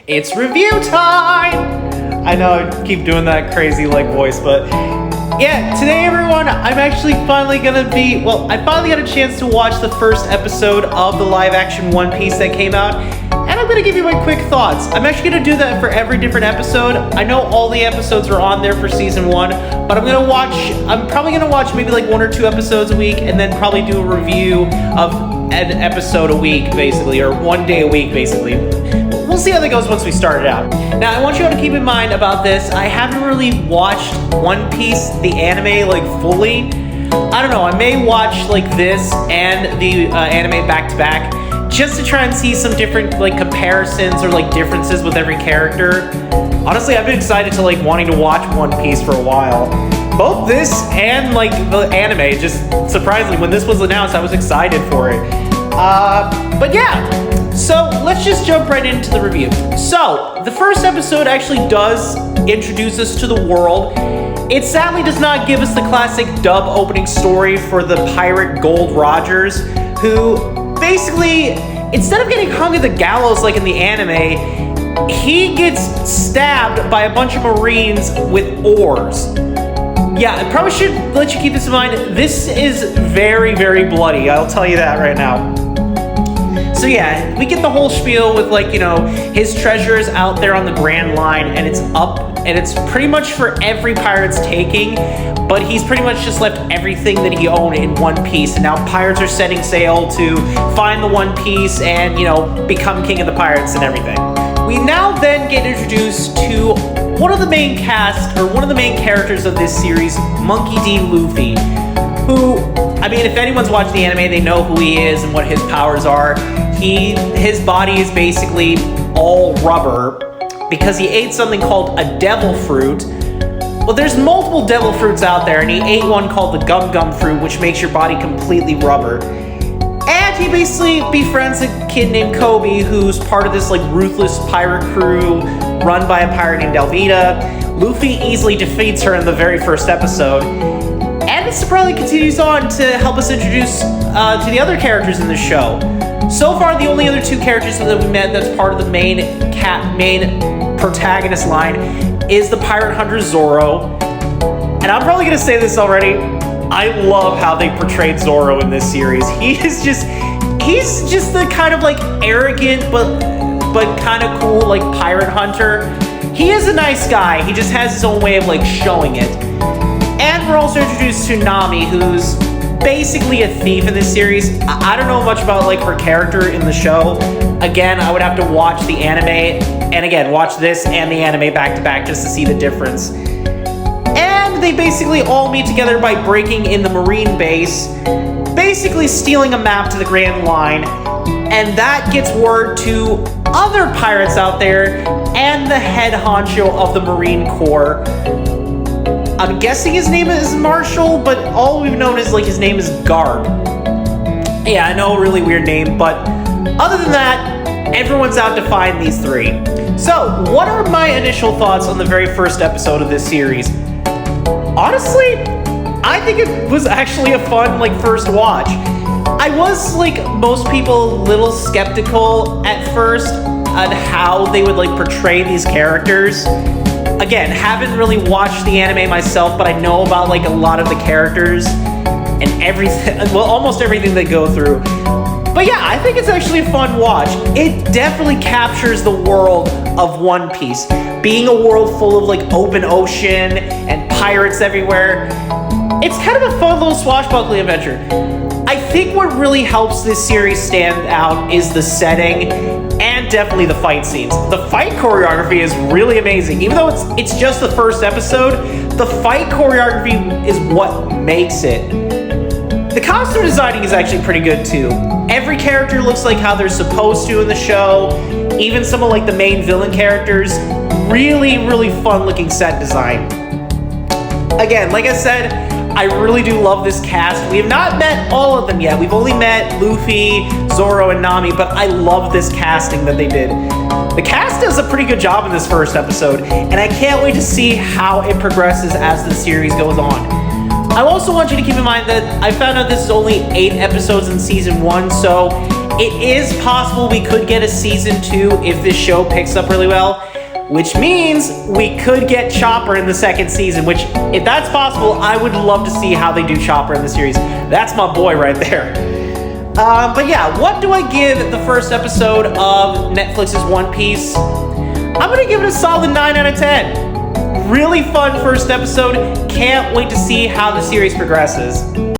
It's review time! I know I keep doing that crazy voice, but yeah, today everyone, I'm actually finally gonna I finally got a chance to watch the first episode of the live action One Piece that came out, and I'm gonna give you my quick thoughts. I'm actually gonna do that for every different episode. I know all the episodes are on there for season 1, but I'm probably gonna watch maybe 1 or 2 episodes a week, and then probably do a review of an episode a week, basically, or one day a week, basically. We'll see how that goes once we start it out. Now, I want you all to keep in mind about this, I haven't really watched One Piece, the anime, fully. I don't know, I may watch, this and the anime back-to-back, just to try and see some different, comparisons or, differences with every character. Honestly, I've been excited to, wanting to watch One Piece for a while. Both this and, the anime, just surprisingly, when this was announced, I was excited for it. But yeah, so let's just jump right into the review. So, the first episode actually does introduce us to the world. It sadly does not give us the classic dub opening story for the pirate Gold Rogers, who basically, instead of getting hung at the gallows like in the anime, he gets stabbed by a bunch of Marines with oars. Yeah, I probably should let you keep this in mind. This is very, very bloody. I'll tell you that right now. So yeah, we get the whole spiel with his treasure is out there on the Grand Line, and it's pretty much for every pirate's taking, but he's pretty much just left everything that he owned in one piece, and now pirates are setting sail to find the One Piece and, become king of the pirates and everything. We now then get introduced to one of the main characters of this series, Monkey D. Luffy, who, if anyone's watched the anime, they know who he is and what his powers are. His body is basically all rubber because he ate something called a devil fruit. Well, there's multiple devil fruits out there, and he ate one called the Gum Gum fruit, which makes your body completely rubber. And he basically befriends a kid named Kobe, who's part of this ruthless pirate crew run by a pirate named Elvita. Luffy easily defeats her in the very first episode. And it surprisingly continues on to help us introduce to the other characters in the show. So far, the only other 2 characters that we met that's part of the main protagonist line is the pirate hunter Zoro. And I'm probably going to say this already, I love how they portrayed Zoro in this series. He's just the kind of arrogant but kind of cool pirate hunter. He is a nice guy. He just has his own way of showing it. And we're also introduced to Nami, who's basically a thief in this series. I don't know much about her character in the show. Again, I would have to watch the anime, and again, watch this and the anime back to back just to see the difference. And they basically all meet together by breaking in the Marine base, basically stealing a map to the Grand Line, and that gets word to other pirates out there and the head honcho of the Marine Corps. I'm guessing his name is Marshall, but all we've known is his name is Garb. Yeah, I know, a really weird name, but other than that, everyone's out to find these 3. So, what are my initial thoughts on the very first episode of this series? Honestly, I think it was actually a fun, first watch. I was, most people, a little skeptical at first on how they would, portray these characters. Again, haven't really watched the anime myself, but I know about, a lot of the characters and everything, almost everything they go through. But yeah, I think it's actually a fun watch. It definitely captures the world of One Piece. Being a world full of, open ocean and pirates everywhere. It's kind of a fun little swashbuckling adventure. I think what really helps this series stand out is the setting and definitely the fight scenes. The fight choreography is really amazing. Even though it's just the first episode, the fight choreography is what makes it. The costume designing is actually pretty good too. Every character looks like how they're supposed to in the show. Even some of the main villain characters. Really, really fun looking set design. Again, like I said, I really do love this cast. We have not met all of them yet. We've only met Luffy, Zoro, and Nami, but I love this casting that they did. The cast does a pretty good job in this first episode, and I can't wait to see how it progresses as the series goes on. I also want you to keep in mind that I found out this is only 8 episodes in season 1, so it is possible we could get a season 2 if this show picks up really well, which means we could get Chopper in the second season, which, if that's possible, I would love to see how they do Chopper in the series. That's my boy right there. But yeah, what do I give the first episode of Netflix's One Piece? I'm gonna give it a solid 9 out of 10. Really fun first episode. Can't wait to see how the series progresses.